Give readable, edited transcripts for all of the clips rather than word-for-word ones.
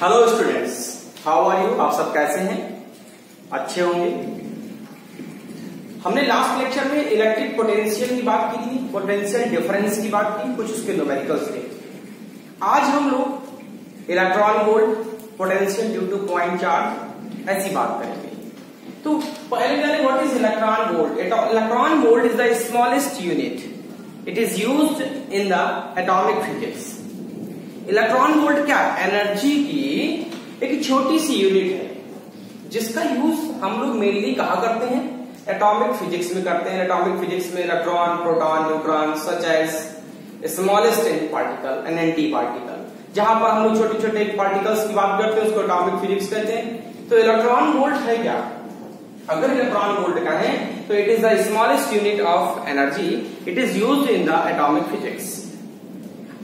Hello students, how are you. आप सब कैसे हैं? अच्छे होंगे। हमने लास्ट लेक्चर में इलेक्ट्रिक पोटेंशियल की बात की थी, पोटेंशियल डिफरेंस की बात की, कुछ उसके न्यूमेरिकल्स थे। आज हम लोग electron volt, potential due to point charge, ऐसी बात करेंगे। तो पहले जाने what is electron volt. Electron volt is the smallest unit, it is used in the atomic physics. Electron volt क्या है? एनर्जी की एक छोटी सी यूनिट है जिसका यूज हम लोग मेनली कहा करते हैं, एटॉमिक फिजिक्स में करते हैं। एटॉमिक फिजिक्स में electron, proton, neutron, such as smallest particle and anti particle, जहां पर हम लोग छोटे छोटे पार्टिकल्स की बात करते हैं उसको एटॉमिक फिजिक्स कहते हैं। तो इलेक्ट्रॉन वोल्ट है क्या? अगर इलेक्ट्रॉन वोल्ट का है तो it is the smallest unit of energy, it is used in the atomic physics.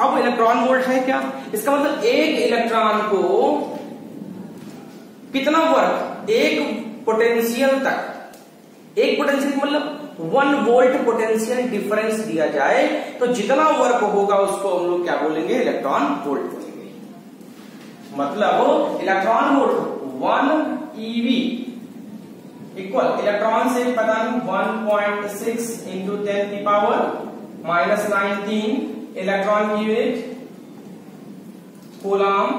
अब इलेक्ट्रॉन वोल्ट है क्या? इसका मतलब एक इलेक्ट्रॉन को कितना वर्क, एक पोटेंशियल तक, एक पोटेंशियल मतलब 1 वोल्ट पोटेंशियल डिफरेंस दिया जाए तो जितना वर्क होगा उसको हम लोग क्या बोलेंगे? इलेक्ट्रॉन वोल्ट बोलेंगे। मतलब electron volt 1 eV equal, electron से पता नहीं 1.6 इंटू 10 की पावर -19 इलेक्ट्रॉन की unit, coulomb,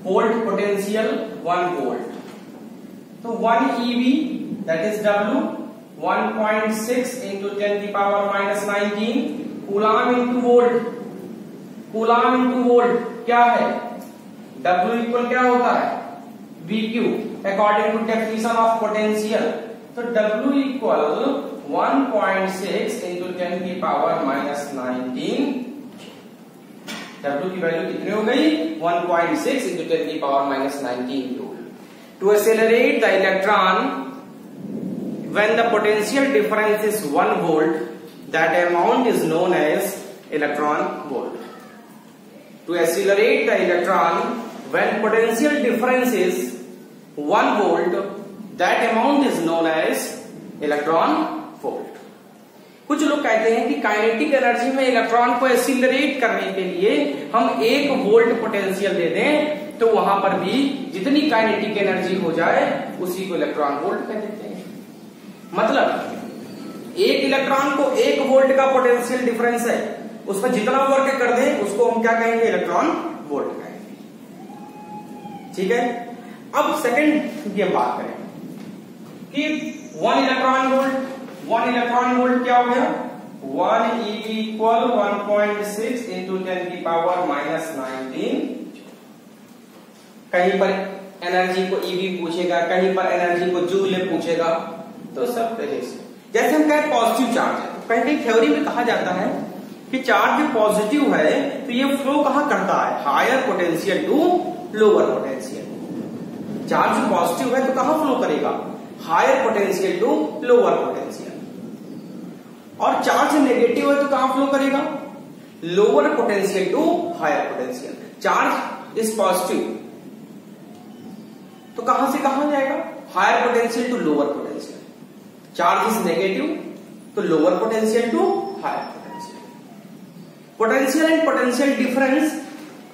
volt potential 1 volt. तो 1 eV that is W, 1.6 into 10 की power -19 coulomb into volt. Coulomb into volt क्या है? W इक्वल क्या होता है? VQ according to definition of potential. तो W इक्वल 1.6 इंटू 10 की पावर -19। W की वैल्यू कितनी हो गई? 1.6 इंटू 10 की power -19 joule. To accelerate the electron when the potential difference is 1 volt, that amount is known as electron volt. To accelerate the electron when potential difference is 1 volt, that amount is known as electron volt. कुछ लोग कहते हैं कि kinetic energy में electron को accelerate करने के लिए हम 1 वोल्ट पोटेंशियल दे दें तो वहां पर भी जितनी काइनेटिक एनर्जी हो जाए उसी को इलेक्ट्रॉन वोल्ट कह देते हैं। मतलब एक इलेक्ट्रॉन को 1 वोल्ट का पोटेंशियल डिफरेंस है, उसमें जितना वर्क कर दें उसको हम क्या कहेंगे? इलेक्ट्रॉन वोल्ट कहेंगे। ठीक है। अब सेकंड की हम बात करें कि 1 इलेक्ट्रॉन वोल्ट क्या हो गया? 1 eV इक्वल 1.6 इंटू 10 की पावर -19। कहीं पर एनर्जी को eV पूछेगा, कहीं पर एनर्जी को जूल में पूछेगा, तो सब तरह से। जैसे हम कहें पॉजिटिव चार्ज है, तो कहीं कहीं थ्योरी में कहा जाता है कि चार्ज पॉजिटिव है तो ये फ्लो कहां करता है? Higher potential to lower potential. Charge positive है तो कहां फ्लो करेगा? Higher potential to lower potential. और चार्ज नेगेटिव है तो कहां फ्लो करेगा? Lower potential to higher potential. Charge is positive तो कहां से कहां जाएगा? Higher potential to lower potential. Charge is negative तो lower potential to higher potential. Potential and potential difference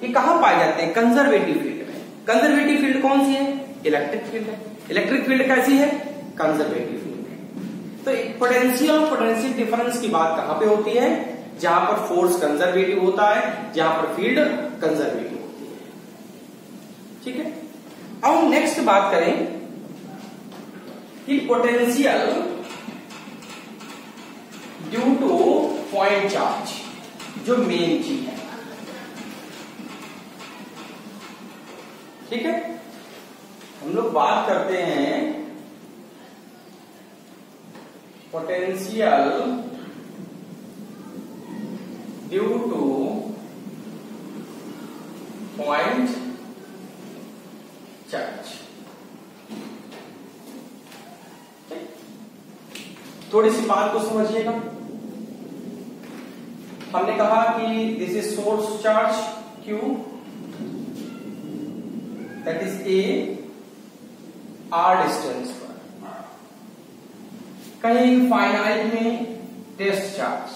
ये कहां पाए जाते हैं? कंजर्वेटिव फील्ड में। कंजर्वेटिव फील्ड कौन सी है? इलेक्ट्रिक फील्ड है। इलेक्ट्रिक फील्ड कैसी है? कंजर्वेटिव फील्ड है। तो पोटेंशियल और पोटेंशियल डिफरेंस की बात कहां पे होती है? जहां पर फोर्स कंजर्वेटिव होता है, जहां पर फील्ड कंजर्वेटिव होती है। ठीक है। अब हम नेक्स्ट बात करें कि potential due to point charge, जो मेन चीज है। ठीक है। हम लोग बात करते हैं potential due to point charge. थोड़ी सी बात को समझिएगा। हमने कहा कि this is source charge Q, that is A, R distance पर। कहीं फाइनाइट में test charge,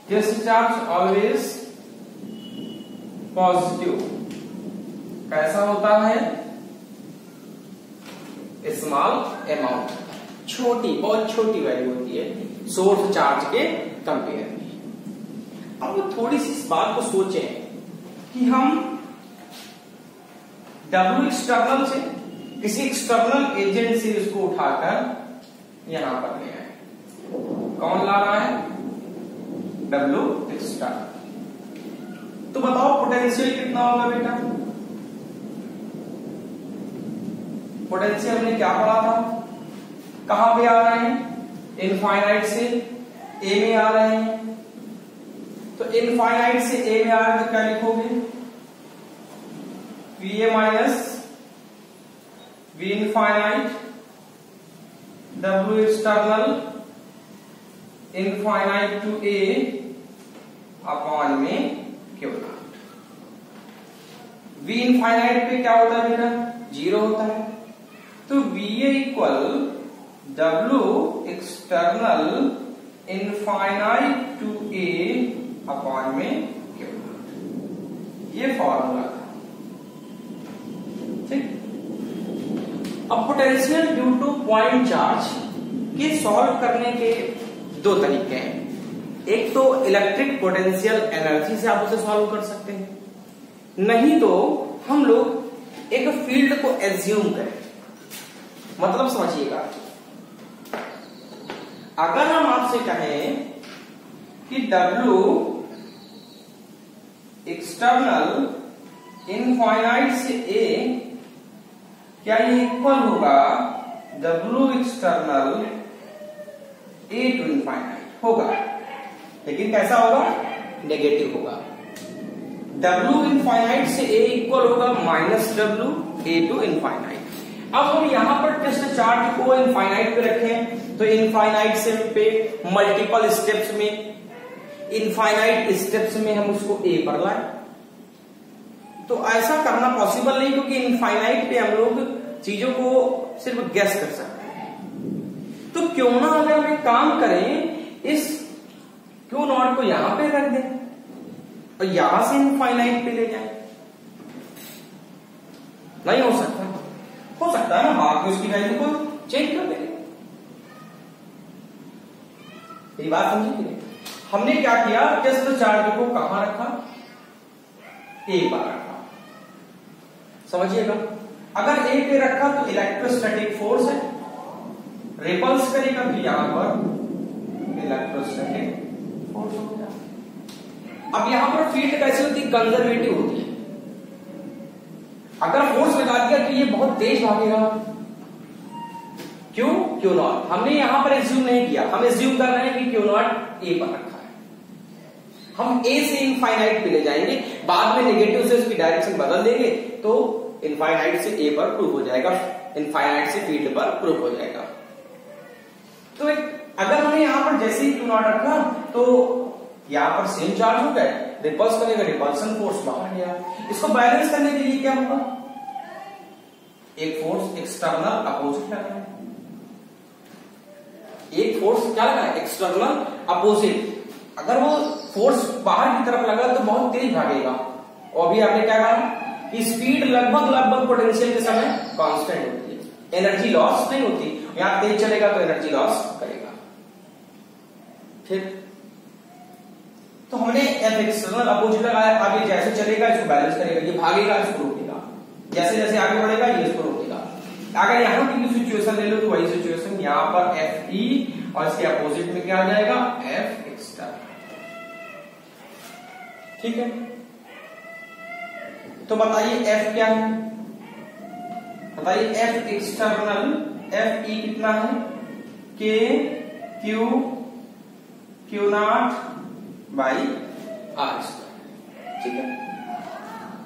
this charge always positive. कैसा होता है? स्मॉल अमाउंट, छोटी, बहुत छोटी वैल्यू होती है सोर्स चार्ज के कंपेयर में। अब थोड़ी सी इस बात को सोचें कि हम W एक्सटर्नल से, किसी एक्सटर्नल एजेंट से इसको उठाकर यहां पर ले आए। कौन ला रहा है? W external. तो बताओ पोटेंशियल कितना होगा बेटा? पोटेंशियल हमने क्या पढ़ा था? कहां पे आ रहे हैं? इनफाइनाइट से ए में आ रहे हैं। तो इनफाइनाइट से ए में आ रहे हैं तो क्या लिखोगे? VA minus V infinite W external infinite to A upon में Q नॉट। V इनफाइनाइट पे क्या होता है बेटा? 0 होता है। तो VA equal W external infinite to A upon में Q नॉट। ये फॉर्मूला था। ठीक। अब potential due to point charge के सॉल्व करने के दो तरीके हैं। एक तो इलेक्ट्रिक पोटेंशियल एनर्जी से आप उसे सॉल्व कर सकते हैं, नहीं तो हम लोग एक फील्ड को एज्यूम करें। मतलब समझिएगा, अगर हम आपसे कहें कि W एक्सटर्नल इनफाइनाइट से A, क्या ये इक्वल होगा W external A to infinite? होगा, लेकिन कैसा होगा? नेगेटिव होगा। W इनफाइनाइट से A इक्वल होगा minus W A to infinite. अब हम यहां पर टेस्ट चार्ज को इनफाइनाइट पे रखें तो इनफाइनाइट से पे मल्टीपल स्टेप्स में, इनफाइनाइट स्टेप्स में हम उसको A पर लाए। तो ऐसा करना पॉसिबल नहीं, क्योंकि इनफाइनाइट पे हम लोग चीजों को सिर्फ गेस कर सकते हैं। तो क्यों ना अगर हम एक काम करें, इस Q नॉट को यहां पे रख दें और यहां से इनफाइनाइट पे ले जाए। नहीं हो सकता? हो सकता है ना, बाद में उसकी वैल्यू को चेंज कर देंगे। ये बात समझी कि नहीं? हमने क्या किया, टेस्ट चार्ज को कहां रखा? A पर रखा। समझिएगा, अगर A पे रखा तो इलेक्ट्रोस्टैटिक फोर्स है, रिपल्स करेगा तो यहां पर इलेक्ट्रोस्टैटिक फोर्स हो गया। अब यहां पर फील्ड कैसी होती है? कंजर्वेटिव होती है। अगर फोर्स लगा दिया तो ये बहुत तेज भागेगा। क्यों? Q not. हमने यहां पर एज्यूम नहीं किया, हम एज्यूम कर रहे हैं कि Q नॉट A पर रखा है। हम A से इनफाइनाइट पे ले जाएंगे, बाद में नेगेटिव से उसकी डायरेक्शन बदल देंगे तो इनफाइनाइट से A पर प्रूव हो जाएगा, इनफाइनाइट से फील्ड पर प्रूव हो जाएगा। तो अगर हमने यहां पर जैसे ही Q नॉट रखा तो यहां पर सेम चार्ज हो गए, रिपल्स करेगा, रिपल्सन फोर्स बाहर गया। इसको बैलेंस करने के लिए क्या होगा? एक फोर्स एक्सटर्नल अपोजिट लगाए। एक फोर्स क्या लगा? External opposite. अगर वो फोर्स बाहर की तरफ लगा तो बहुत तेज भागेगा, और अभी आपने क्या कहा कि स्पीड लगभग पोटेंशियल के समय कांस्टेंट होती है, एनर्जी लॉस नहीं होती। यहां तेज चलेगा तो एनर्जी लॉस करेगा। ठीक, तो हमने F एक्सटर्नल अपोजिट लगाया। आगे जैसे चलेगा इसको बैलेंस करेगा, ये भागेगा इसको रोकेगा, जैसे जैसे आगे बढ़ेगा ये इसको रोकेगा। अगर यहां की सिचुएशन ले लो तो वही सिचुएशन यहां पर FE और इसके अपोजिट में क्या आ जाएगा? F external. ठीक है, तो बताइए F क्या है? बताइए F एक्सटर्नल, FE कितना है? K Q not by R square. ठीक है,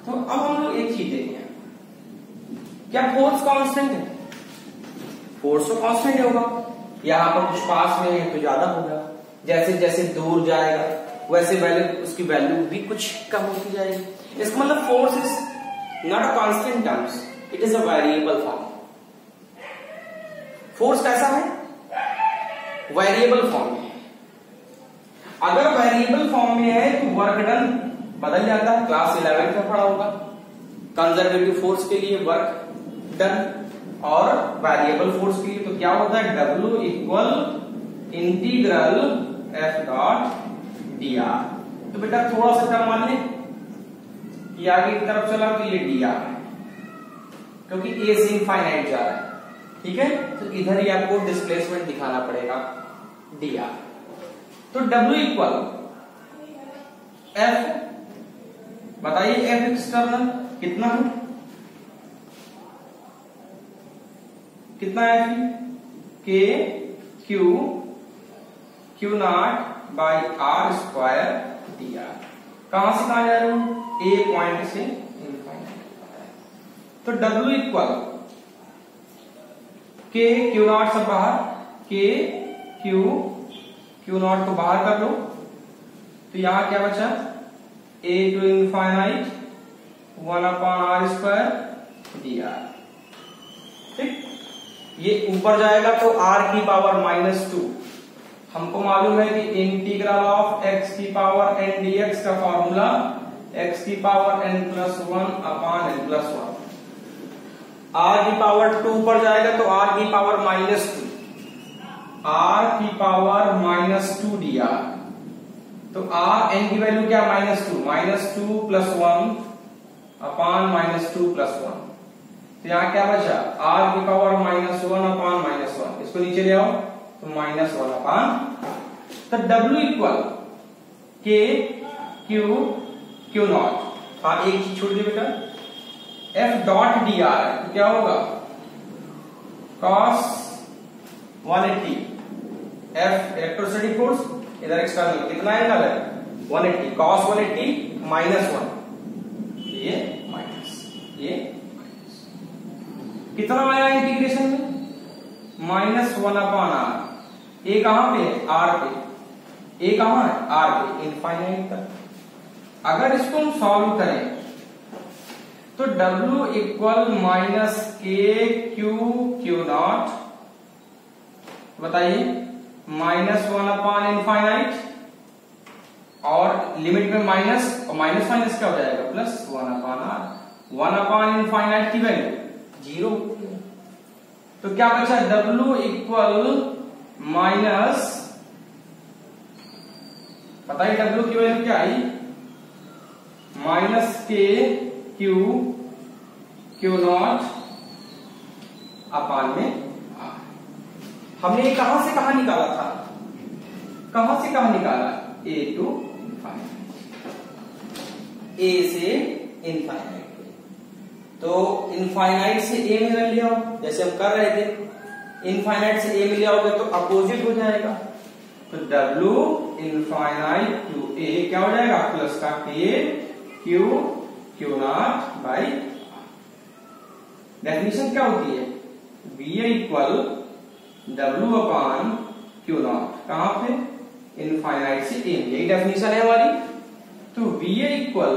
तो अब हम लोग एक चीज देखें, क्या फोर्स कांस्टेंट है? फोर्स तो कांस्टेंट होगा। यहां पर कुछ पास में है तो ज्यादा होगा, जैसे जैसे दूर जाएगा वैसे वैल्यू, उसकी वैल्यू भी कुछ कम होती जाएगी। इसका मतलब force is not a constant terms, it is a variable form. Force कैसा है? वेरिएबल फॉर्म है। अगर वेरिएबल फॉर्म में है तो वर्क डन बदल जाता है, क्लास 11 में पढ़ा होगा। कंजर्वेटिव फोर्स के लिए वर्क डन और वेरिएबल फोर्स के लिए तो क्या होता है, W equal integral F dot dr। तो बेटा थोड़ा सा टर्म मान ले कि आगे की तरफ चला तो ये dr है, क्योंकि a से इनफाइनाइट जा रहा है, ठीक है। तो इधर ही आपको डिस्प्लेसमेंट दिखाना पड़ेगा dr। तो W इक्वल F, बताइए F एक्सटर्नल कितना है, कितना है K Q not by R square dr। कहां से कहां जा रहे हो, A पॉइंट से इनफाइनाइट। तो W equal K Q not सब बाहर, K Q नॉट को बाहर कर लो, तो यहां क्या बचा, A to infinite 1 upon R square dr। ठीक, ये ऊपर जाएगा तो R की पावर -2। हमको मालूम है कि इंटीग्रल ऑफ x की पावर n dx का फॉर्मूला x की power n+1 upon n+1। R की पावर 2 ऊपर जाएगा तो R की पावर -2, R की पावर -2 dr। तो R n की वैल्यू क्या, -2 + 1 अपॉन -2 + 1। तो यहां क्या बचा, R की पावर -1 अपॉन -1, इसको नीचे ले आओ तो -1 अपॉन। तो W equal K Q not, हाँ एक चीज छोड़ दिए बेटा, F डॉट dr तो क्या होगा, cos 180, F इलेक्ट्रोस्टैटिक फोर्स, इधर एक्सटर्नल कितना एंगल है 180, cos 180 -1, ये माइनस, ये कितना आया इंटीग्रेशन में, -1 अपॉन R। A कहां पे है, R पे, A कहां है, R पे, इनफाइनाइट तक। अगर इसको हम सॉल्व करें तो W equal -K Q not, बताइए -1 अपॉन इनफाइनाइट, और लिमिट में माइनस, और माइनस माइनस क्या हो जाएगा, +1 अपॉन R। 1 अपॉन इनफाइनाइट की वैल्यू 0। तो क्या बचा, W इक्वल माइनस, बताइए W की वैल्यू क्या आई, -K Q नॉट अपान में R। हमने ये कहां से कहां निकाला था, कहां से कहां निकाला, A टू इनफाइनाइट, A से इनफाइनाइट। तो इनफाइनाइट से A में ले लिया, जैसे हम कर रहे थे, इनफाइनाइट से A में ले आओगे तो अपोजिट हो जाएगा। तो W इनफाइनाइट टू A क्या हो जाएगा, प्लस का K Q not by. Definition क्या होती है, VA equal W upon Q not, कहां पे, इनफाइनाइट से A, यही डेफिनेशन है हमारी। तो VA इक्वल,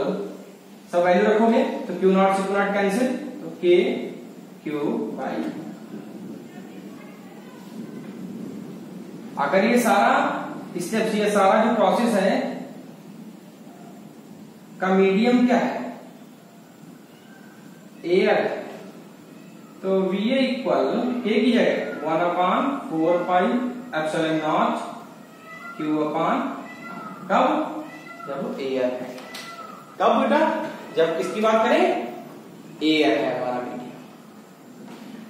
सब वैल्यू रखोगे तो Q नॉट से Q नॉट कैंसिल, तो K Q बाई। अगर ये सारा स्टेप्स, ये सारा जो प्रोसेस है का मीडियम क्या है, एयर, तो VA इक्वल K की जगह 1 upon 4 pi epsilon not Q upon, कब, जब एयर है, कब बेटा, जब किसकी बात करें, एयर है हमारा मीडियम।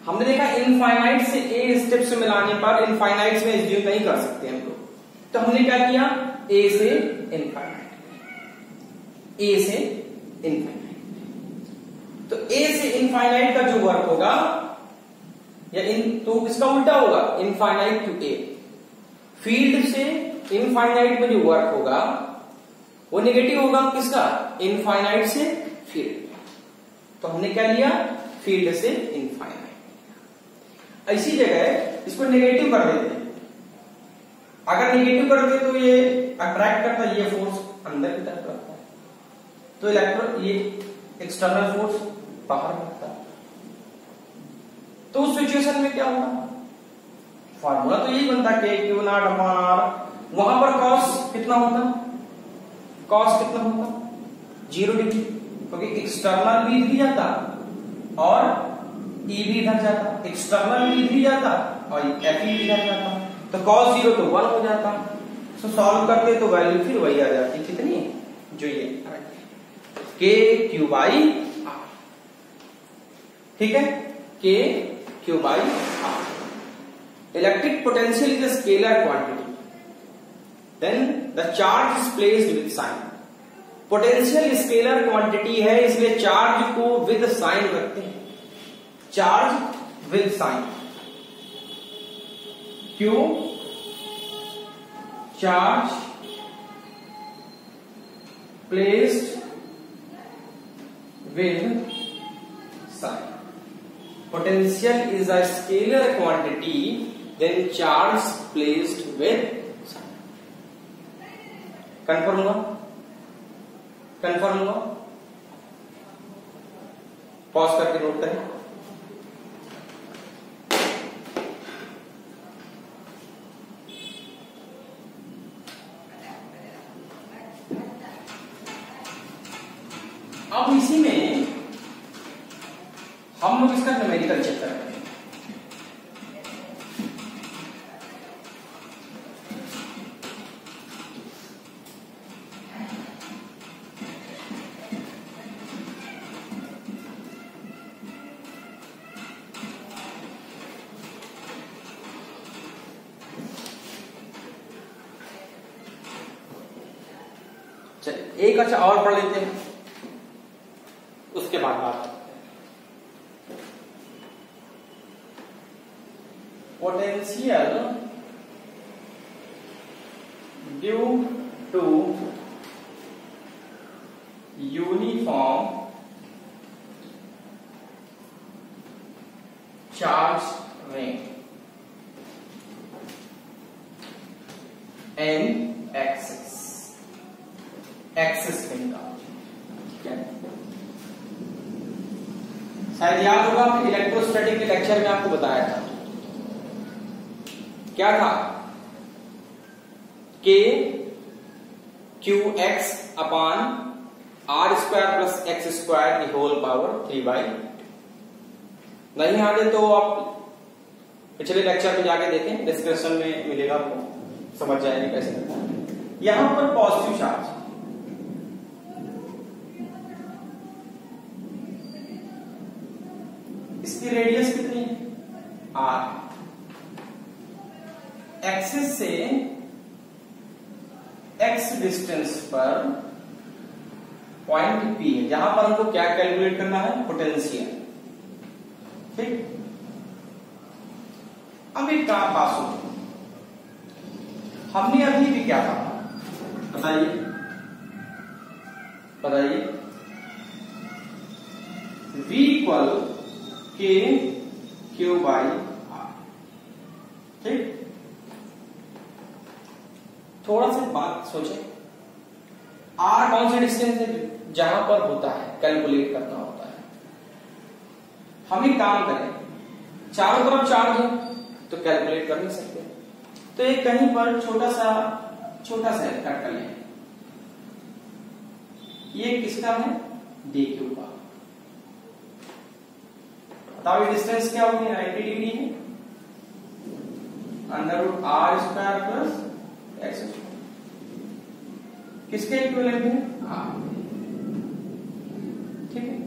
हमने देखा इनफाइनाइट से A स्टेप से मिलाने पर इनफाइनाइट में एज्यूम नहीं कर सकते हम लोग, तो हमने क्या किया, A से इनफाइनाइट, A से इनफाइनाइट। तो A से इनफाइनाइट का जो वर्क होगा, या तो इसका उल्टा होगा, इनफाइनाइट टू A। फील्ड से इनफाइनाइट में जो वर्क होगा वो नेगेटिव होगा, किसका, इनफाइनाइट से फील्ड। तो हमने क्या लिया, फील्ड से इनफाइनाइट। ऐसी जगह इसको नेगेटिव कर देते, अगर नेगेटिव कर दे तो ये अट्रैक्ट करता है, ये फोर्स अंदर की तरफ रखता है, तो इलेक्ट्रॉन, ये एक्सटर्नल फोर्स बाहर रखता है। तो उस सिचुएशन में क्या होगा, फार्मूला तो यही बनता है Q नॉट अपॉन R वहां पर कॉस कितना होता, कॉस कितना होता 0 डिग्री, क्योंकि एक्सटर्नल भी इधर जाता और ई भी इधर जाता, एक्सटर्नल भी इधर जाता और एफ भी इधर जाता, तो कॉस 0 तो 1 हो जाता। तो सॉल्व करते तो वैल्यू फिर वही आ जाती, कितनी जो ये के क्यू बाई आर, ठीक है, K Q by R. Electric potential is a scalar quantity, then the charge is placed with sign. Potential scalar quantity है, इसलिए चार्ज को विद साइन रखते हैं, चार्ज विद साइन, क्यों, charge placed with sign. Potential is a scalar quantity, then charge placed with sign. Confirm हुआ, confirm हुआ, pause करके note करें। अब इसी में हम लोग इसका न्यूमेरिकल चेक करेंगे। चलिए एक अच्छा और पढ़ लेते हैं, उसके बाद बात। Potential due to uniform charge ring and axis ring का, ठीक है। शायद याद होगा इलेक्ट्रोस्टैटिक के लेक्चर में आपको बताया था, क्या था, K Q X upon R square plus X square की होल पावर 3/8। नहीं आगे तो आप पिछले लेक्चर में जाके देखें, डिस्क्रिप्शन में मिलेगा, आपको समझ जाएंगे कैसे करना है। यहां पर पॉजिटिव चार्ज, इसकी रेडियस कितनी है, आर, एक्सिस से एक्स डिस्टेंस पर पॉइंट पी है, जहां पर हमको क्या कैलकुलेट करना है, पोटेंशियल, ठीक। अब एक काम पास हो, हमने अभी भी क्या कहा, बताइए बताइए, V इक्वल के क्यू बाई आर, ठीक। थोड़ा सा बात सोचें, आर कौन सा डिस्टेंस है जहां पर होता है, कैलकुलेट करना होता है। हम एक काम करें, चारों तरफ चार्ज है तो कैलकुलेट कर नहीं सकते, तो एक कहीं पर छोटा सा कट कर लें। ये किसका है, डी क्यू का। बताओ ये डिस्टेंस क्या होगी, 90 डिग्री है, under root R square plus X square, किसके इक्विवेलेंट है, आर, ठीक है।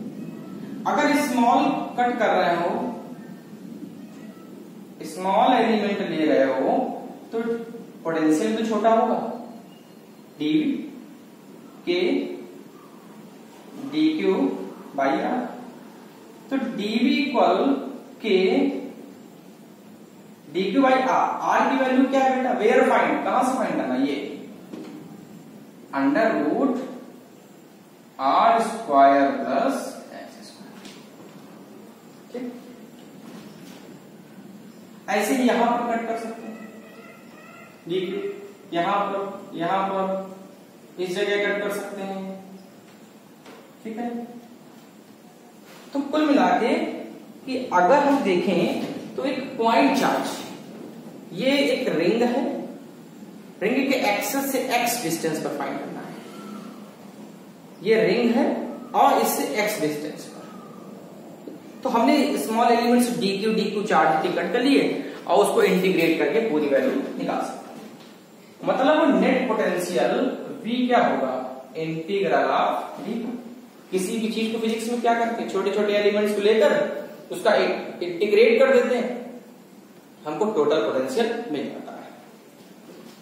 अगर स्मॉल कट कर रहे हो, स्मॉल एलिमेंट ले रहे हो, तो पोटेंशियल तो छोटा होगा, DV K D Q by R, तो DV equal K D Q by R. R की वैल्यू क्या है बेटा, वेयर फाइंड, कहां से फाइंड करना, ये under root R square plus X square, ठीक। ऐसे ही यहां पर कट कर सकते हैं, डी क्यू यहां पर इस जगह कट कर सकते हैं, ठीक है। तो कुल मिला के कि अगर हम देखें तो एक पॉइंट चार्ज, ये एक रिंग है, रिंग के एक्सेस से एक्स डिस्टेंस पर फाइंड करना है। ये रिंग है और इससे एक्स डिस्टेंस पर। तो हमने small elements dq charge ticket कर लिए और उसको इंटीग्रेट करके पूरी वैल्यू निकाल सकते हैं। मतलब नेट पोटेंशियल V क्या होगा, इंटीग्रल ऑफ d। किसी भी चीज को फिजिक्स में क्या करते हैं, छोटे छोटे एलिमेंट्स को लेकर उसका इंटीग्रेट कर देते हैं, हमको टोटल पोटेंशियल मिल जाता है।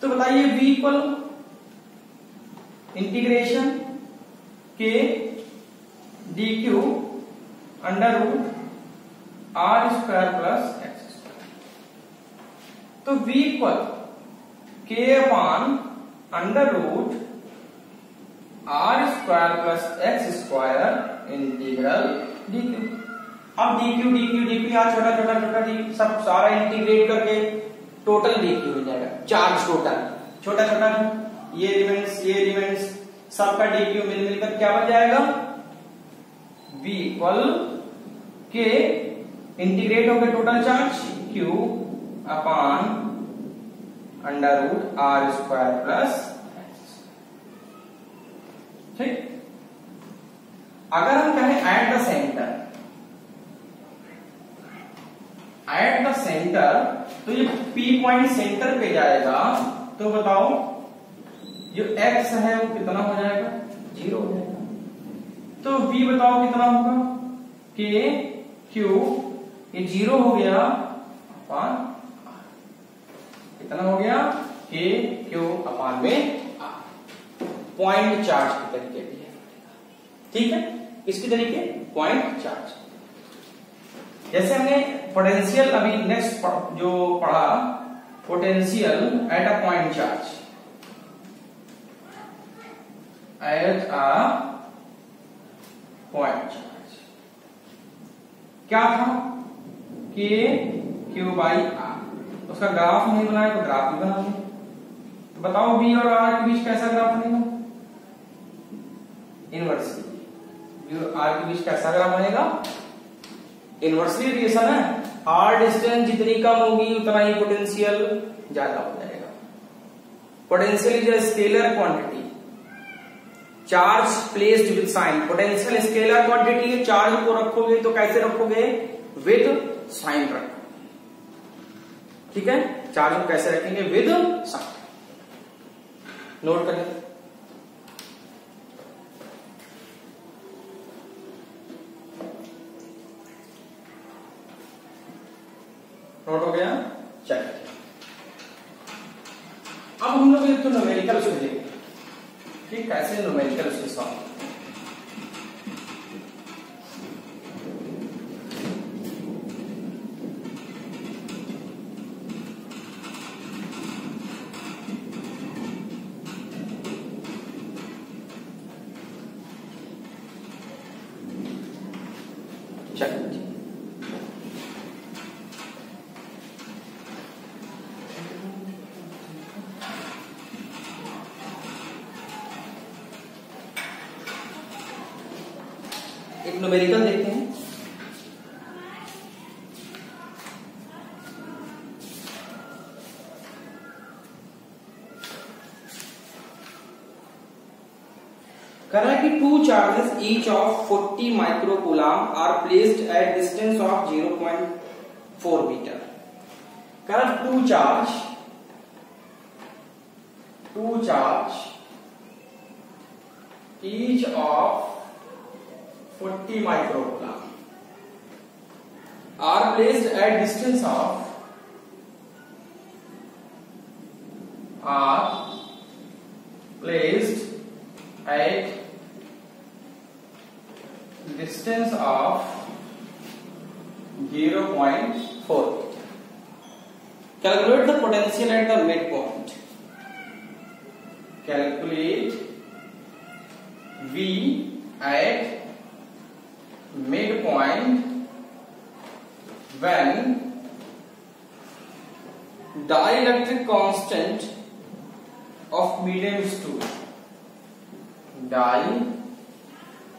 तो बताइए V इक्वल इंटीग्रेशन के dq under root r square plus X square. तो V equal k upon under root r square plus X square integral dq। अब dq यहाँ छोटा छोटा छोटा d सब सारा इंटीग्रेट करके टोटल dq हो जाएगा, चार्ज टोटल छोटा छोटा ये एलिमेंट्स सबका dq मिल मिलकर क्या बन जाएगा, v इक्वल के इंटीग्रेट हो गया total charge q upon under root r square plus X. ठीक, अगर हम कहें एट द सेंटर तो ये P पॉइंट सेंटर पे जाएगा, तो बताओ जो x है वो कितना हो जाएगा, 0 हो जाएगा। तो V बताओ कितना होगा, K Q ये 0 हो गया अपान कितना हो गया, K Q अपान में R। पॉइंट चार्ज के तरीके भी है, ठीक है, किसके तरीके, पॉइंट चार्ज। जैसे हमने पोटेंशियल अभी नेक्स्ट जो पढ़ा, potential at a point charge, at a point charge क्या था, K Q बाई R। उसका ग्राफ नहीं बनाया तो ग्राफ भी बना लें। तो बताओ V और R के बीच कैसा ग्राफ बनेगा, इनवर्सली। V और R के बीच कैसा ग्राफ बनेगा, इनवर्सली रिलेशन है, R डिस्टेंस जितनी कम होगी उतना ही पोटेंशियल ज्यादा हो जाएगा। Potential is a scalar quantity, charge placed with sign. Potential scalar quantity है, चार्ज को रखोगे तो कैसे रखोगे, विद साइन रखोगे, ठीक है, चार्ज को कैसे रखेंगे, विद साइन। नोट करें, नोट हो गया, चलिए अब हम लोग एक तो न्यूमेरिकल से देखते हैं, ठीक, कैसे न्यूमेरिकल से सॉल्व। चलिए एक न्यूमेरिकल देखते हैं। कह रहा है कि two charges each of 40 microcoulomb are placed at distance of 0.4 metre. कह रहा two charge each of 40 microcoulomb are placed at distance of distance of 0.4 meter. Calculate the potential at the midpoint. Calculate V at midpoint when dielectric constant of medium is 2.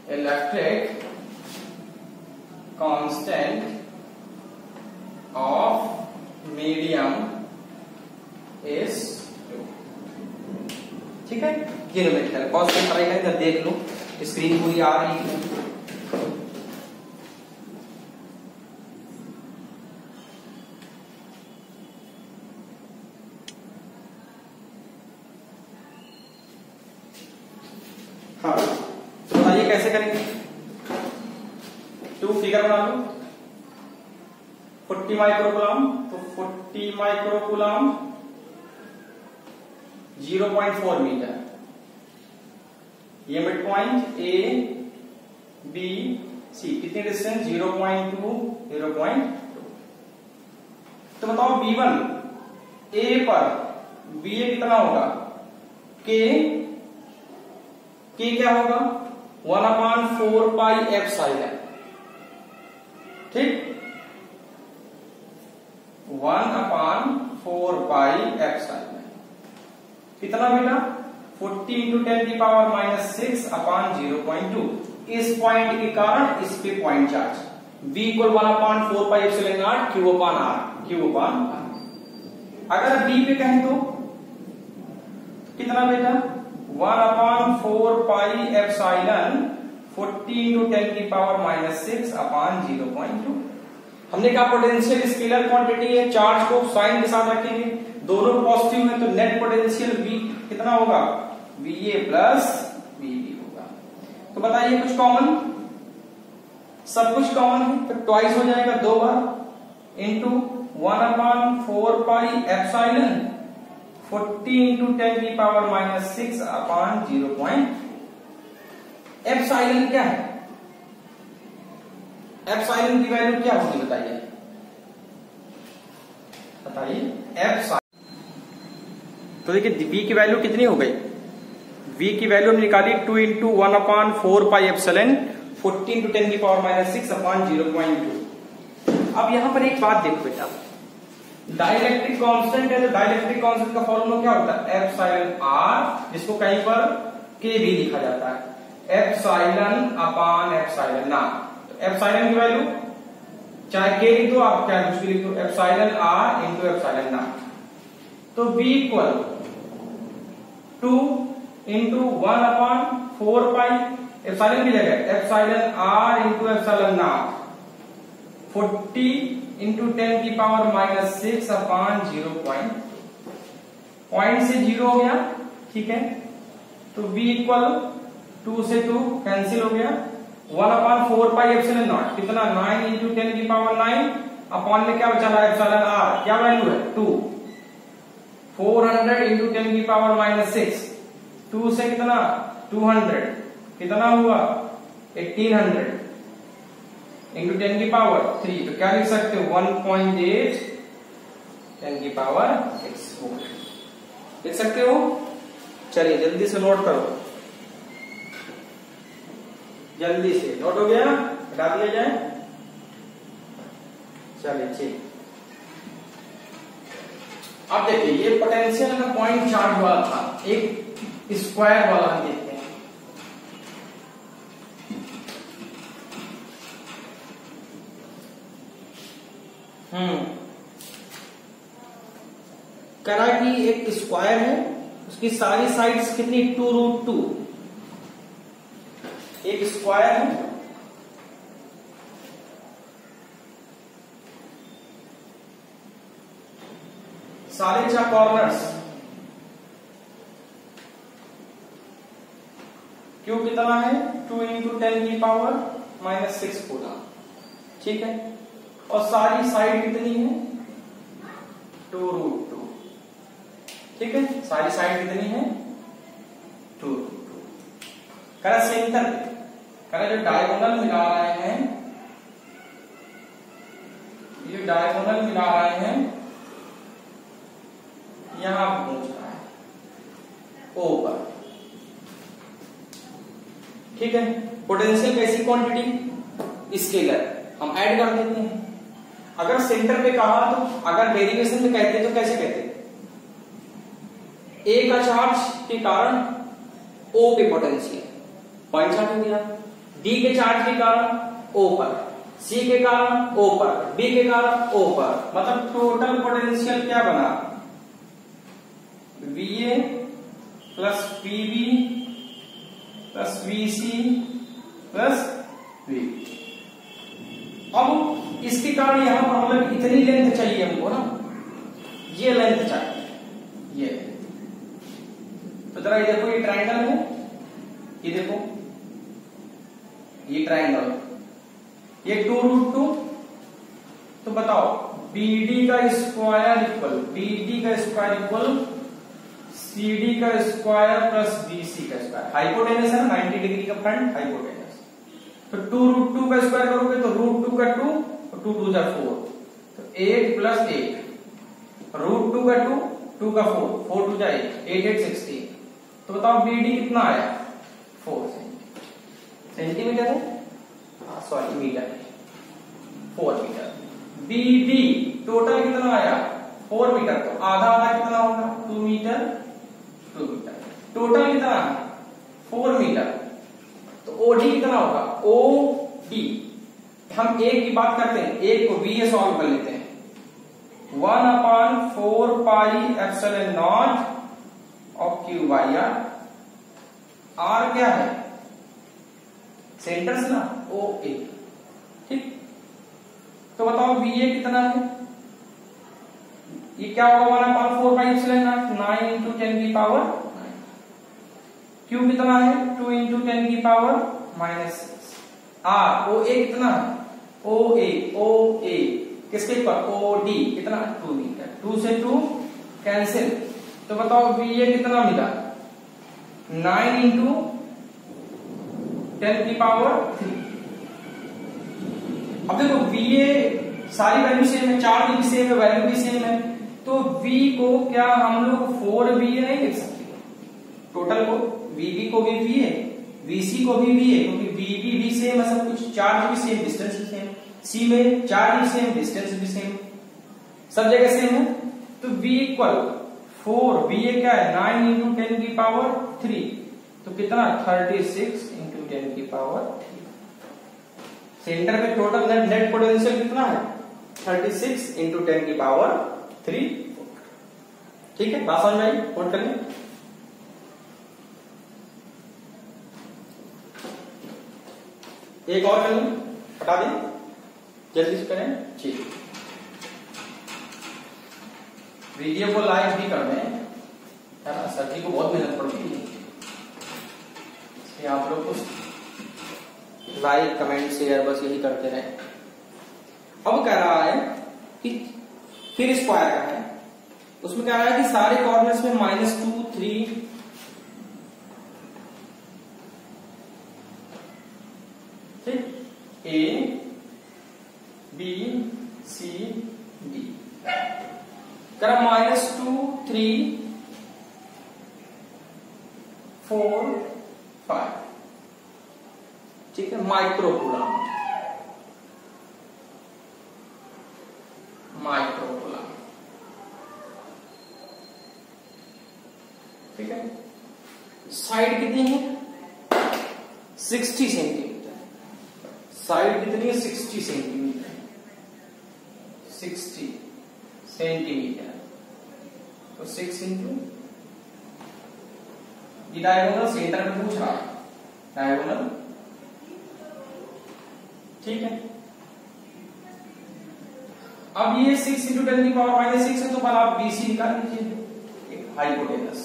Dielectric constant of medium is 2. ठीक है, ये numerical है। बहुत सारे try करें, देख लो screen पूरी आ रही है। हाँ तो बताइए कैसे करेंगे। 2 फिगर बना लो, 40 माइक्रोकूलम, तो 40 माइक्रोकूलम 0.4 मीटर, ये mid point A B C, कितनी डिस्टेंस 0.2 0.2। तो बताओ B1 ए पर BA कितना होगा, के क्या होगा 1/4 पाई एप्सिलॉन, ठीक 1/4 पाई एप्सिलॉन कितना बेटा 40 इंटू 10⁻⁻6/0.2। इस पॉइंट के कारण इस पे point charge V equal 1/4 pi epsilon not Q/R। अगर B पे कहें तो कितना बेटा 1/4 पाई एप्सिलॉन 40 इंटू 10⁻⁻6/0.2। हमने कहा पोटेंशियल स्केलर क्वांटिटी है, चार्ज को साइन के साथ रखेंगे, दोनों पॉजिटिव है तो नेट पोटेंशियल V कितना होगा VA प्लस VB होगा। तो बताइए कुछ कॉमन, सब कुछ कॉमन है तो ट्वाइस हो जाएगा 2 बार into 1/4 pi epsilon 40 into 10⁻⁻6/0.2। Epsilon क्या है, एप्सिलॉन की वैल्यू क्या होगी बताइए एप्सिलॉन। तो देखिए V की वैल्यू कितनी हो गई, V की वैल्यू हमने निकाली 2 इंटू 1/4 पाई एप्सिलॉन 40 इंटू 10⁻⁻6/0.2। अब यहां पर एक बात देखो बेटा, डाइलेक्ट्रिक कांस्टेंट है तो डाइलेक्ट्रिक कांस्टेंट का फॉर्मूला क्या होता है एप्सिलॉन R, जिसको कहीं पर K भी लिखा जाता है, एप्सिलॉन अपान एप्सिलॉन नॉट। तो एप्सिलॉन की वैल्यू चाहे K लिख दो आप क्या कुछ भी लिख दो, epsilon R into epsilon not. तो V equal 2 into 1/4 pi epsilon की जगह epsilon R into epsilon not 40 into 10⁻⁻6/0.2। Point से 0 हो गया, ठीक है। तो V इक्वल 2 से 2 कैंसिल हो गया, 1/4 पाई एप्सिलॉन नॉट कितना 9 इंटू 10⁹ अपॉन में क्या बचा है एप्सिलॉन R, क्या वैल्यू है 2, 400 इंटू 10⁻⁻6, 2 से कितना 200, कितना हुआ 1800 इंटू 10⁻3। तो क्या लिख सकते हो 1.8 10⁻6 वोल्ट लिख सकते हो। चलिए जल्दी से नोट करो, जल्दी से नोट हो गया, हटा दिया जाए। चलिए ठीक, अब देखिए ये पोटेंशियल का पॉइंट चार्ज वाला था, एक स्क्वायर वाला हम देखते हैं। करा कि एक स्क्वायर है, उसकी सारी साइड्स कितनी 2√2, एक स्क्वायर है, सारे 4 कॉर्नर्स, क्यों कितना है 2 इंटू 10⁻⁻6 पूरा, ठीक है। और सारी साइड कितनी है 2√2, ठीक है, सारी साइड कितनी है 2√2। करा सेंटर करा जो डायगोनल मिला रहे हैं, ये डायगोनल मिला रहे हैं यहां पहुंच रहा है O पर, ठीक है। पोटेंशियल कैसी क्वांटिटी स्केलर हम ऐड कर देते हैं। अगर सेंटर पे कहा तो अगर डेरिवेशन में कहते तो कैसे कहते, A का चार्ज के कारण O पे पोटेंशियल पॉइंट चार्ज हो गया, D के चार्ज के कारण O पर, C के कारण O पर, B के कारण O पर, मतलब टोटल पोटेंशियल क्या बना VA plus PB plus VC plus V. अब इसके कारण यहां पर मतलब इतनी लेंथ चाहिए हमको ना, ये लेंथ चाहिए ये। तो जरा ये देखो, ये ट्राइंगल है, ये देखो ये ट्राइंगल, ये 2√2। तो बताओ BD का स्क्वायर इक्वल CD का स्क्वायर प्लस BC का स्क्वायर। हाइपोटेनस है ना 90 डिग्री का फ्रंट हाइपोटेनस। तो 2√2 का स्क्वायर करोगे तो √2 का 2 और 2 2 जा 4, तो 8 प्लस 8, √2 का 2, 2 का 4, 4 2 जा 8, 8 8 16। तो बताओ BD कितना आया? 4 सेंटीमीटर है, sorry metre, 4 metre. BD total कितना आया? 4 मीटर। तो आधा आधा कितना होगा? 2 मीटर, 2 मीटर। टोटल कितना? 4 मीटर। तो OD कितना होगा? OD हम एक की बात करते हैं, एक को VA सॉल्व कर लेते हैं। 1/4 pi epsilon not of Q by R क्या है? सेंटर से ना, OA। ठीक, तो बताओ VA कितना है? ये क्या होगा? 1/4 पाई एप्सिलॉन नॉट, 9 इंटू 10 की पावर 9। Q कितना है? 2 इंटू 10 की पावर -6। R OA कितना है? OA किसके ऊपर? OD कितना? 2 मीटर। 2 से 2 कैंसिल। तो बताओ VA कितना मिला? 9 इंटू 10 की पावर 3। अब देखो VA सारी वैल्यू सेम है, चार्ज भी सेम है, वैल्यू भी सेम है। तो V को क्या हम लोग 4VA नहीं लिख सकते? टोटल को VB को भी VA, VC को भी VA, क्योंकि VB भी सेम है, सब कुछ चार्ज भी सेम, डिस्टेंस भी सेम। C में चार्ज भी सेम, डिस्टेंस भी सेम, सब जगह सेम है। तो V इक्वल 4, VA क्या है? 9 इंटू 10 की पावर 3, तो कितना? 36 इंटू 10 की पावर 3। सेंटर पे टोटल नेट पोटेंशियल कितना है? 36 इंटू 10 की पावर 3। ठीक है, बात समझ में आई? नोट कर लें। एक और कर लें, हटा दें, जल्दी से करें। ठीक, वीडियो को लाइक भी कर दें, है ना, सर जी को बहुत मेहनत पड़ती है, आप लोग कुछ लाइक कमेंट शेयर बस यही करते रहे। अब कह रहा है कि फिर स्क्वायर का है, उसमें कह रहा है कि सारे कॉर्नर्स में -2 3 ठीक, A B C D करा -2 3 4 5। ठीक है, माइक्रोकूलम, ठीक है। साइड कितनी है? 60 सेंटीमीटर। साइड कितनी है? 60 सेंटीमीटर। 60 सेंटीमीटर तो 6 इंटू, ये डायगोनल सेंटर में पूछ रहा है, डायगोनल, ठीक है। अब ये 6 इंटू 10 की पावर -6 है, तो पहले आप BC निकाल लीजिए, एक हाइपोटेनस।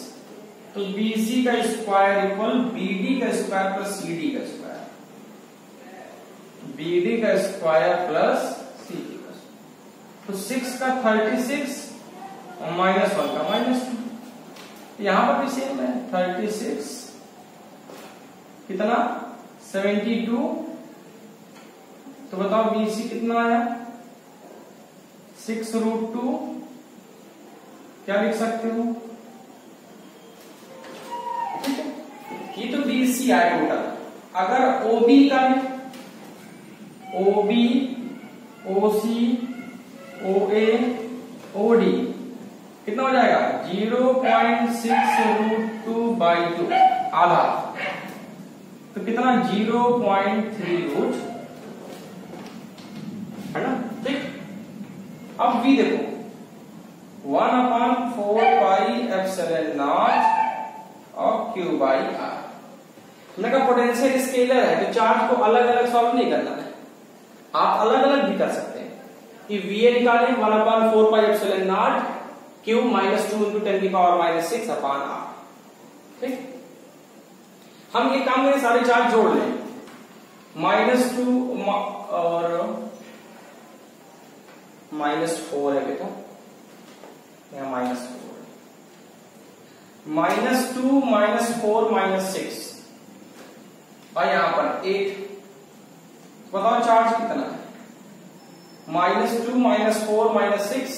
तो BC का स्क्वायर इक्वल BD का स्क्वायर प्लस CD का स्क्वायर, BD का स्क्वायर प्लस CD का स्क्वायर। तो 6 का 36 और -1 का -2, यहां पर भी सेम है। 36 कितना? 72। तो बताओ BC कितना आया? 6√2। क्या लिख सकते हो? ठीक है, ये तो BC आया टोटल। अगर OB का है, OB OC OA OD कितना हो जाएगा? 0.6√2/2, आधा, तो कितना? 0.3 है ना। ठीक, अब V देखो, 1/4 pi epsilon naught Q by R. हमने कहा पोटेंशियल स्केलर है तो चार्ज को अलग अलग सॉल्व नहीं करना है, आप अलग अलग भी कर सकते हैं कि VA निकालें 1/4 pi epsilon not Q minus 2 into 10 की पावर माइनस 6 अपॉन R। ठीक, हम ये काम करें सारे चार्ज जोड़ लें, -2 और -4 है बेटा, यहाँ -4, -2 -4 -6 और यहां पर 8। बताओ चार्ज कितना है, -2 -4 -6,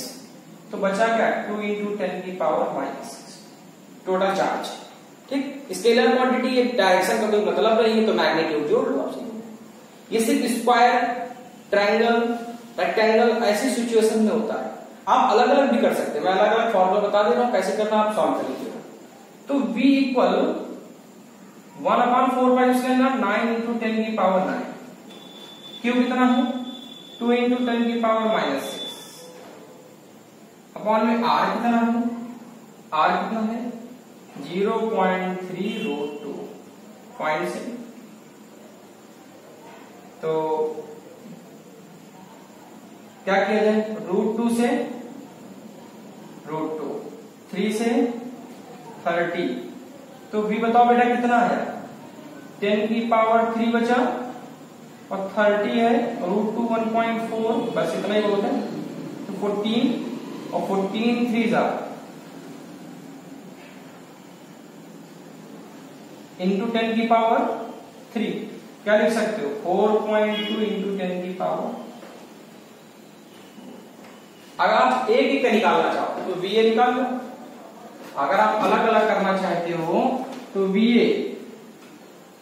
तो बचा क्या 2 इंटू 10 की पावर -6 टोटल चार्ज। ठीक, स्केलर क्वांटिटी एक डायरेक्शन का कोई मतलब नहीं है तो मैग्नीट्यूड जोड़ लो आप। ये सिर्फ स्क्वायर, ट्रायंगल, रेक्टेंगल ऐसी सिचुएशन में होता है, आप अलग अलग भी कर सकते हैं। मैं अलग अलग फॉर्मूला बता दे रहा हूं कैसे करना, आप सॉल्व कर लीजिएगा। तो V equal 1/4 pi epsilon not 9 into 10 की पावर 9, Q कितना है 2 इंटू 10 की पावर -6 अपॉन में R कितना है, R कितना है 0.3 रूट 2 पॉइंट से। तो क्या किया जाए, √2 से √2, 3 से 30, तो V बताओ बेटा कितना है 10 की पावर 3 बचा और 30 है √2 1.4, बस इतना ही बहुत है। तो 14 और 14 3 इंटू 10 की पावर 3, क्या लिख सकते हो 4.2 इंटू 10 की पावर। अगर आप एक एक का निकालना चाहो तो VA निकाल लो, अगर आप अलग अलग करना चाहते हो तो VA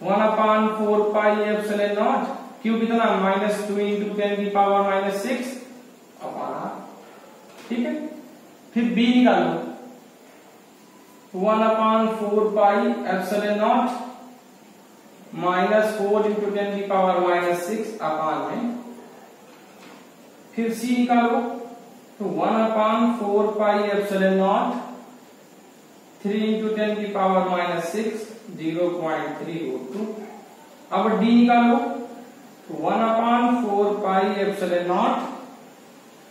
1/4 pi epsilon not, Q कितना -2 इंटू 10 की पावर -6 अपॉन R। ठीक है, फिर B निकालो 1/4 पाई एप्सिलॉन नॉट -4 इंटू 10 की पावर -6 अपॉन में, फिर C निकालो तो 1/4 पाई एप्सिलॉन नॉट 3 इंटू 10 की पावर -6 0.3 रूट 2। अब D निकालो तो 1/4 पाई एप्सिलॉन नॉट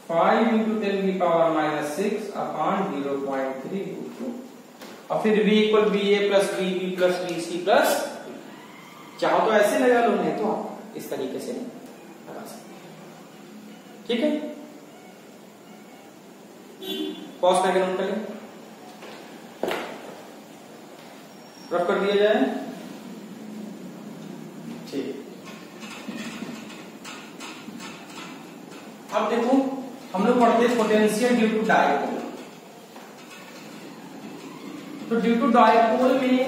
5 इंटू 10 की पावर -6 अपॉन 0.3 रूट 2। और फिर V equal VA plus VB plus VC plus, चाहो तो ऐसे लगा लो, नहीं तो आप इस तरीके से लगा सकते हैं। ठीक है, पॉज करके नोट करें, रफ कर दिया जाए। ठीक, अब देखो हम लोग पढ़ते हैं पोटेंशियल ड्यू टू डायपोल। तो ड्यू टू डायपोल में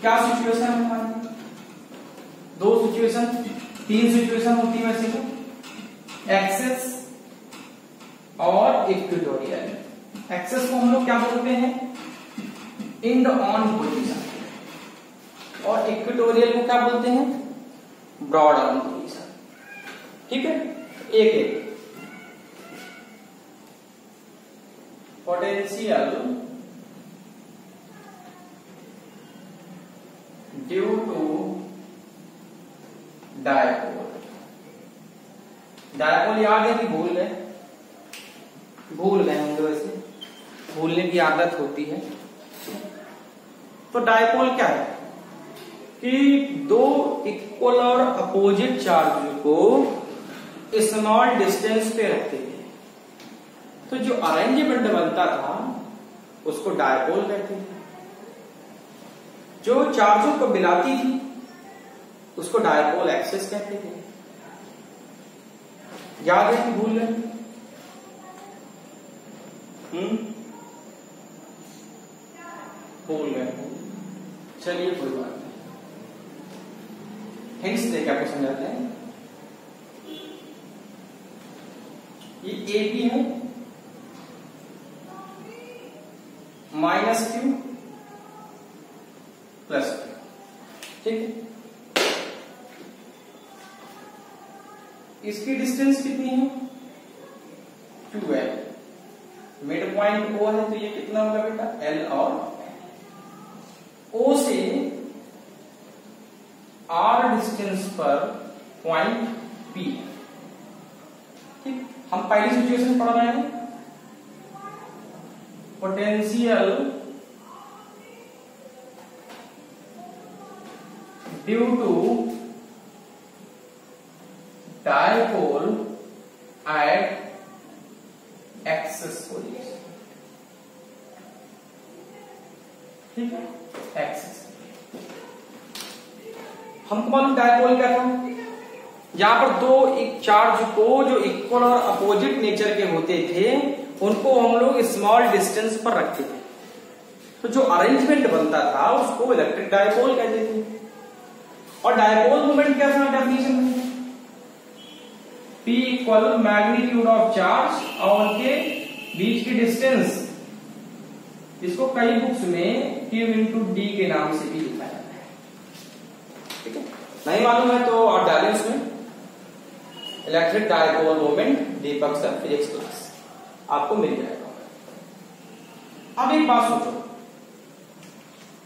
क्या सिचुएशन है हमारी, दो सिचुएशन, 3 सिचुएशन होती है वैसे तो, एक्सेस और इक्वेटोरियल। एक्सेस को हम लोग क्या बोलते हैं इन द ऑन पोजीशन, और इक्वेटोरियल को क्या बोलते हैं ब्रॉड ऑन पोजीशन। ठीक है, एक एक potential due to dipole. Dipole याद है कि भूल गए, भूल गए होंगे, वैसे भूलने की आदत होती है। तो डायपोल क्या है कि दो इक्वल और अपोजिट चार्ज को स्मॉल डिस्टेंस पे रखते हैं, तो जो अरेंजमेंट बनता था उसको डायपोल कहते हैं। जो चार्जों को मिलाती थी उसको डायपोल एक्सेस कहते थे। याद है कि भूल गए? भूल गए, चलिए कोई बात नहीं, हिंट्स देके आपको समझाते हैं। ये AP है -Q प्लस Q, ठीक है। इसकी डिस्टेंस कितनी है 2L, मिड पॉइंट O है तो ये कितना होगा बेटा L और डिस्टेंस पर पॉइंट P। ठीक, हम पहली सिचुएशन पढ़ रहे हैं, potential due to dipole at axis position. ठीक है, एक्सिस। हमको मालूम डायपोल क्या था, यहां पर दो एक चार्ज को जो इक्वल और अपोजिट नेचर के होते थे उनको हम लोग स्मॉल डिस्टेंस पर रखते थे, तो जो अरेंजमेंट बनता था उसको इलेक्ट्रिक डायपोल कहते थे। और डायपोल मोमेंट क्या था डेफिनेशन में, P equal magnitude of charge और उनके बीच की डिस्टेंस, जिसको कई बुक्स में Q इंटू डी के नाम से भी लिखा जाता है। ठीक है, नहीं मालूम है तो आप डालें उसमें इलेक्ट्रिक डायपोल मोमेंट दीपक सर फिजिक्स क्लास, आपको मिल जाएगा। अब एक बात सोचो,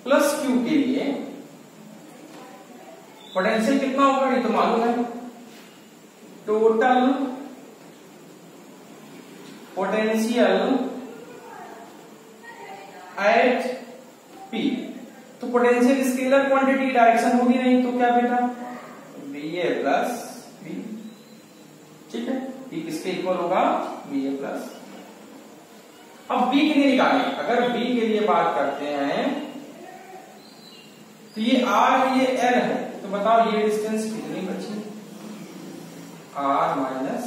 प्लस Q के लिए पोटेंशियल कितना होगा ये तो मालूम है, टोटल पोटेंशियल एट P। तो पोटेंशियल स्केलर क्वांटिटी डायरेक्शन होगी नहीं, तो क्या बेटा VA प्लस V। ठीक है, P किसके इक्वल होगा, VA प्लस। अब B के लिए निकालें, अगर B के लिए बात करते हैं तो ये R ये L है, तो बताओ ये डिस्टेंस कितनी बची, R माइनस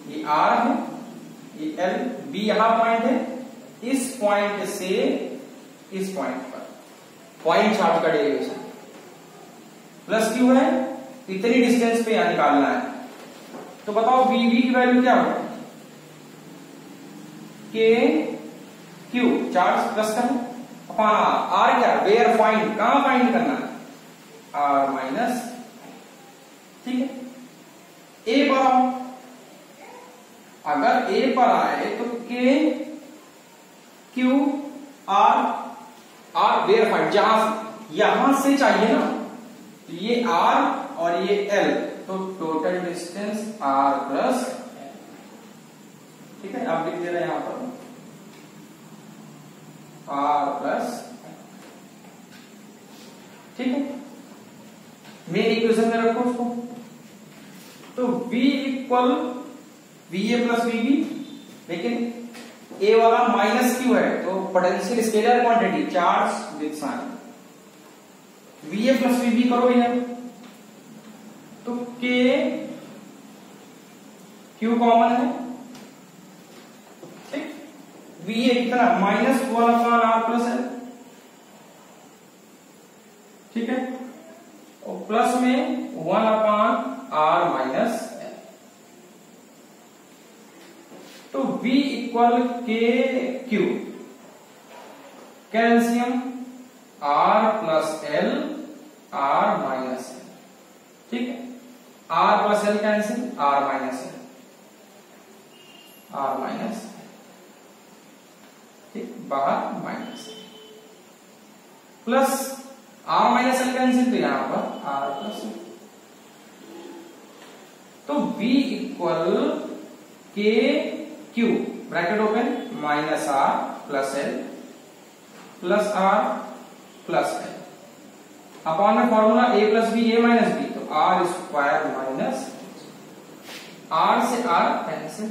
ये R है, ये L, B यहां पॉइंट है, इस पॉइंट से इस पॉइंट पर पॉइंट चार्ज का डेरिवेशन प्लस Q है, इतनी डिस्टेंस पे यहां निकालना है। तो बताओ VB की वैल्यू क्या होगी, K Q चार्ज प्लस का है अपॉन R क्या, वेयर फाइंड, कहां फाइंड करना है, R माइनस। ठीक है, A पर आओ, अगर A पर आए तो K Q R where find, यहां से चाहिए ना, तो ये R और ये L, तो टोटल डिस्टेंस R प्लस। ठीक है, आप लिख दे रहे हैं यहां पर R प्लस। ठीक है, मेन इक्वेशन में रखो उसको, तो V equal VA plus VB, लेकिन A वाला माइनस Q है तो potential scalar quantity charge with sign, VA plus VB करो यहां, तो K Q कॉमन है। ठीक, VA कितना माइनस 1 अपॉन R प्लस है। ठीक है, और प्लस में 1 अपॉन R माइनस, तो V equal K Q, calcium R plus L R minus L। ठीक है, R plus L cancel, R minus L, R minus. ठीक, बाहर minus plus R minus L cancel, तो यहां पर R प्लस। तो V equal K Q bracket open minus R plus L plus R plus L upon में formula A plus B A minus B, तो R square minus R से R cancel,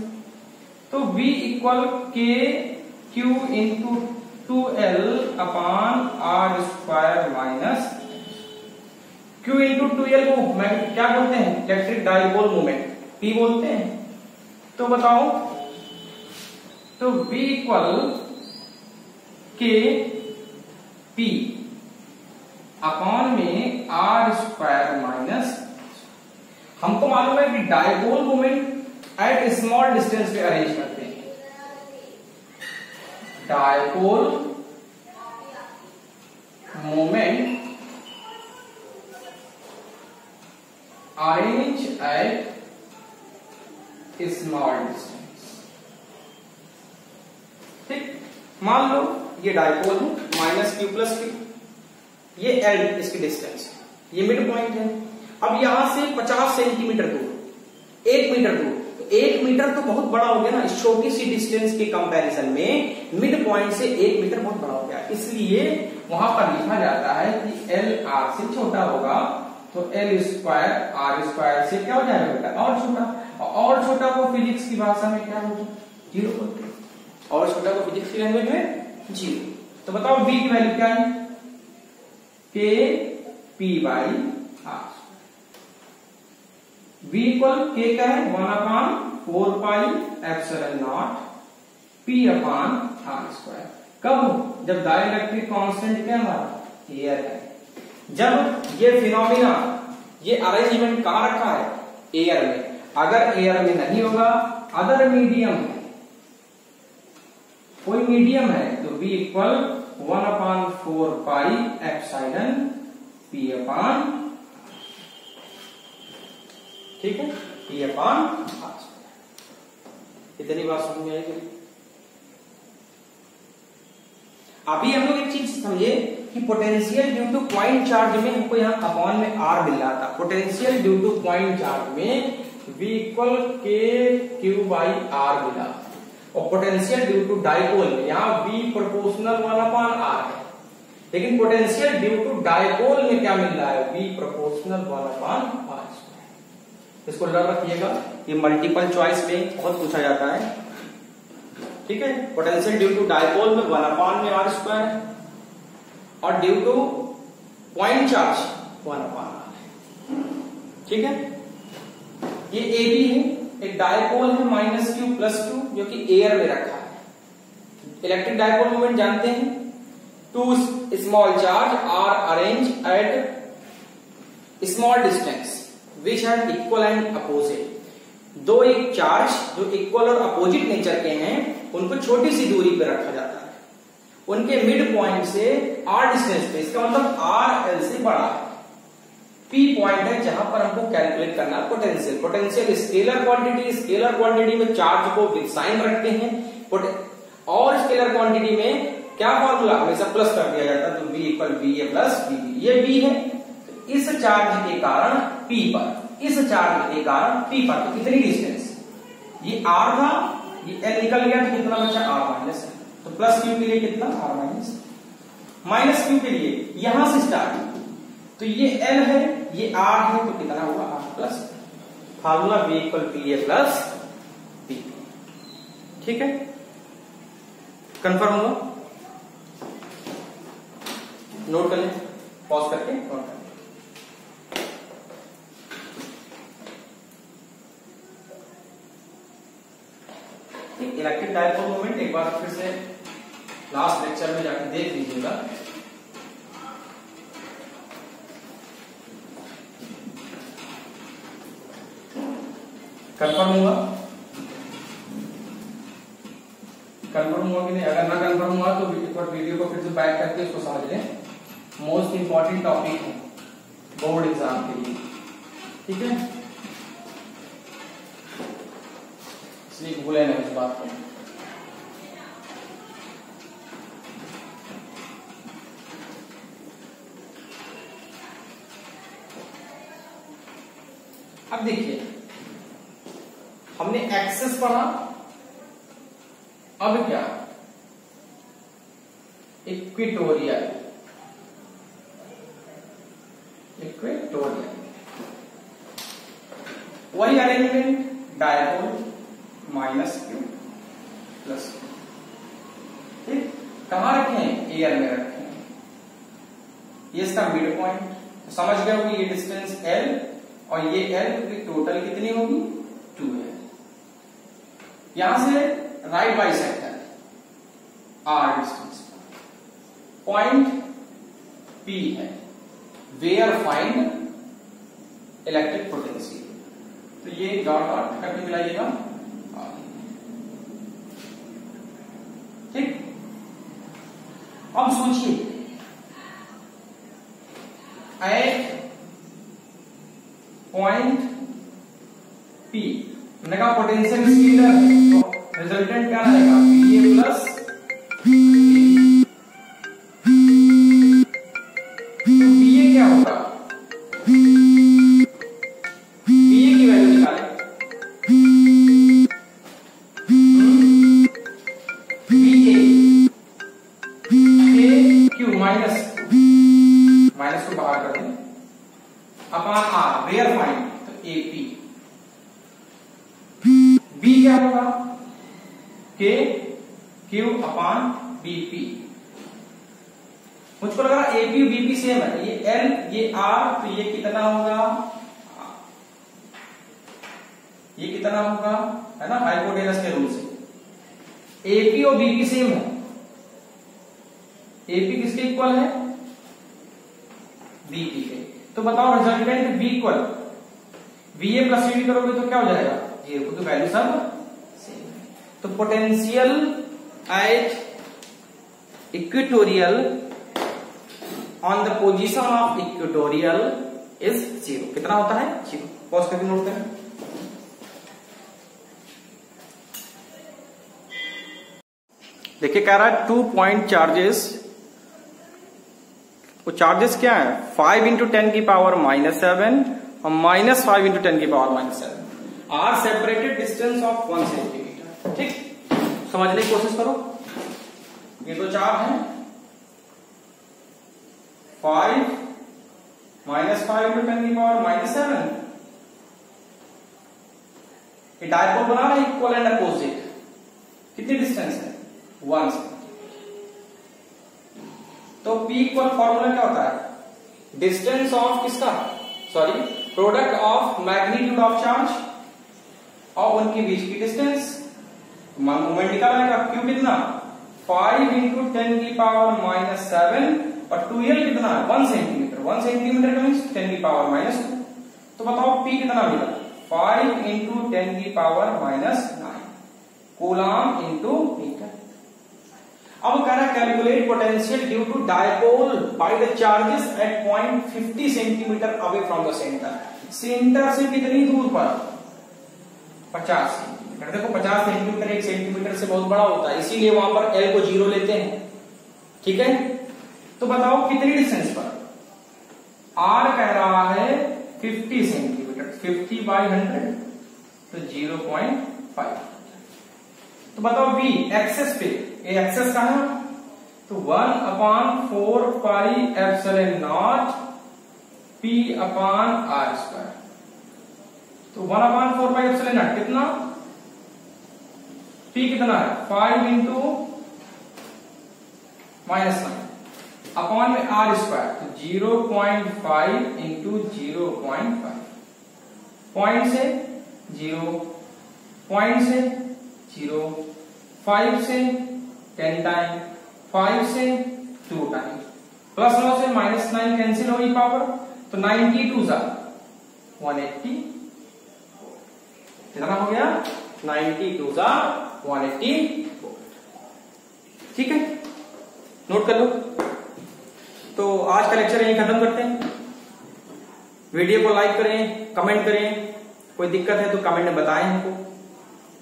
तो V equal K Q into 2L upon R square minus Q into 2L को मैं क्या बोलते हैं, electric dipole moment P बोलते हैं। तो बताओ, तो V equal K P upon में R स्क्वायर माइनस, हमको मालूम है कि dipole moment at small distance पे अरेंज करते हैं, dipole moment arrange at small distance. ठीक, मान लो ये डायपोल है, माइनस Q प्लस Q, ये L इसकी डिस्टेंस, ये मिड पॉइंट है। अब यहां से 50 सेंटीमीटर दूर 1 मीटर दूर, तो 1 मीटर तो बहुत बड़ा हो गया ना, इस छोटी सी डिस्टेंस के कंपैरिजन में मिड पॉइंट से 1 मीटर बहुत बड़ा हो गया, इसलिए वहां पर लिखा जाता है कि एल आर से छोटा होगा, तो एल स्क्वायर आर स्क्वायर से क्या हो जाएगा बेटा, और छोटा। और छोटा को फिजिक्स की भाषा में क्या होगा, 0 बोलते हैं, और छोटा को फिजिक्स की लैंग्वेज में 0। तो बताओ बी की वैल्यू क्या है, K P by R. v equal K का है 1/4 pi epsilon naught p upon R square. कब, जब डाइलेक्ट्रिक कांस्टेंट क्या हमारा एयर है। जब ये फिनोमिना, ये अरेंजमेंट कहां रखा है, एयर में। अगर एयर में नहीं होगा, अदर मीडियम है, कोई मीडियम है, तो v equal 1/4 pi epsilon p upon, ठीक है, p अपॉन आर स्क्वायर। इतनी बात समझ में आएगी। अभी हम लोग एक चीज समझे कि potential due to point charge में हमको यहाँ अपॉन में आर मिल रहा था। Potential due to point charge में v इक्वल के क्यू बाई आर मिला, और पोटेंशियल ड्यू टू डाइपोल में यहाँ v प्रोपोर्शनल 1/r है, लेकिन पोटेंशियल ड्यू टू डाइपोल में क्या मिल रहा है, v प्रोपोर्शनल 1/r। इसको डर रखिएगा, ये मल्टीपल चॉइस में बहुत पूछा जाता है, ठीक है। पोटेंशियल ड्यू टू डाइपोल में 1/r स्क्वायर, और due to point charge 1/r, ठीक है। ये ए बी है, एक डाइपोल है -q+2 जो कि एयर में रखा है। इलेक्ट्रिक डाइपोल मोमेंट जानते हैं, 2 small charge are arrange at small distance which are equal and opposite. दो एक चार्ज जो इक्वल और अपोजिट नेचर के हैं, उनको छोटी सी दूरी पर रखा जाता है, उनके मिड पॉइंट से आर डिस्टेंस पे, इसका मतलब आर एल से बड़ा है। पी पॉइंट है जहां पर हमको कैलकुलेट करना है potential. Potential scalar quantity, scalar quantity में चार्ज को विद साइन रखते हैं, और स्केलर क्वांटिटी में क्या फॉर्मूला, हमेशा प्लस कर दिया जाता है, तो v इक्वल बी ए प्लस बी। ये बी है, इस चार्ज के कारण P पर, इस चार्ज के कारण P पर, तो कितनी डिस्टेंस, ये R था, ये L निकल गया, तो कितना बचा R-, तो प्लस Q के लिए कितना R-, माइनस Q के लिए यहां से स्टार्ट, तो ये L है, ये R है, तो कितना हुआ R+। Formula V equal P A plus P, ठीक है, कंफर्म हुआ। नोट कर लें, पॉज करके नोट कर लें। इलेक्ट्रिक डाइपोल मोमेंट एक बार फिर से लास्ट लेक्चर में जाकर देख लीजिएगा। कंफर्म हुआ, कंफर्म हुआ कि नहीं? अगर ना कंफर्म हुआ तो वीडियो को फिर से बैक करके इसको समझ लें। मोस्ट इंपॉर्टेंट टॉपिक है बोर्ड एग्जाम के लिए, ठीक है, इसलिए भूले नहीं इस बात को। अब देखिए, हमने एक्सेस पढ़ा, अब क्या, इक्वेटोरियल। इक्वेटोरियल वही अरेंजमेंट, डायपोल -q प्लस, ठीक, कहां रखें, एयर में रखें, ये इसका मिड पॉइंट। समझ गए होगी ये डिस्टेंस L और ये L की टोटल कितनी होगी 2 है। यहां से right by sector R distance, point P है, वेयर फाइंड इलेक्ट्रिक पोटेंशियल, तो ये डॉट डॉट करके मिलाइएगा, ठीक। अब सोचिए, एट पॉइंट P मैंने कहा पोटेंशियल स्केलर, तो रिजल्टेंट क्या रहेगा, PA प्लस तो PA क्या होगा, अपॉन आर, वेयर फाइंड, तो एपी। बी क्या होगा, के क्यू अपॉन बीपी। मुझको लग रहा है एपी बीपी सेम है, ये एल ये आर, तो ये कितना होगा, ये कितना होगा, है ना, हाइपोटेनस के रूल से। एपी और बीपी सेम है। एपी किसके इक्वल है, बीपी के। तो बताओ resultant B equal BA plus CD करोगे तो क्या हो जाएगा, 0, क्योंकि वैल्यू सब सेम है। तो potential at equatorial on the position of equatorial is 0। कितना होता है, 0। पॉज करके नोट करें। देखिए कह रहा है 2 पॉइंट चार्जेस, वो चार्जेस क्या है, 5 × 10⁻⁻7 और -5 × 10⁻⁻7 are separated distance of 1 centimetre. ठीक, समझने की कोशिश करो। ये तो चार्ज है, 5 -5 × 10⁻⁻7। ये डायपोल बना रहा है इक्वल एंड अपोजिट। कितनी डिस्टेंस है, 1 सेंटीमीटर। तो P इक्वल फॉर्मूला क्या होता है, डिस्टेंस ऑफ किसका, sorry product of magnitude of charge और उनके बीच की डिस्टेंस। मोमेंट निकालने का, Q कितना, 5 × 10⁻⁻7 और 2L कितना है, 1 सेंटीमीटर। 1 सेंटीमीटर का मीन्स 10⁻⁻2। तो बताओ P कितना मिला, 5 × 10⁻⁹ कूलम इंटू मीटर। अब कह रहा है calculate potential due to dipole by the charges at point 50 centimetre away from the centre. Centre से कितनी दूर पर, 50 सेंटीमीटर। देखो 50 सेंटीमीटर 1 सेंटीमीटर से बहुत बड़ा होता है, इसीलिए वहां पर L को 0 लेते हैं। ठीक है, तो बताओ कितनी डिस्टेंस पर, R कह रहा है 50 सेंटीमीटर, 50/100 तो 0.5। तो बताओ V एक्सेस पे, ये एक्सेस का है, तो 1/4 पाई एप्सिलॉन नॉट P/R²। तो 1/4 पाई एप्सिलॉन नॉट कितना, P कितना है, 5 × -9 अपॉन में R², तो 0.5 × 0.5। पॉइंट से 0, पॉइंट से 0, 5 से 10 टाइम, 5 से 2 टाइम, +9 से -9 कैंसिल होगी पावर, तो 92 × 180। कितना हो गया, 92 × 180। ठीक है, नोट कर लो। तो आज का लेक्चर यहीं खत्म करते हैं। वीडियो को लाइक करें, कमेंट करें, कोई दिक्कत है तो कमेंट में बताएं हमको।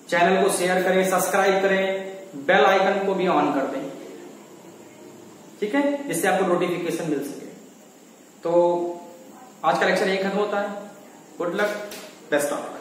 चैनल को शेयर करें, सब्सक्राइब करें, बेल आइकन को भी ऑन कर दें। ठीक है, जिससे आपको नोटिफिकेशन मिल सके। तो आज का लेक्चर यहीं खत्म होता है। Good luck, best of luck.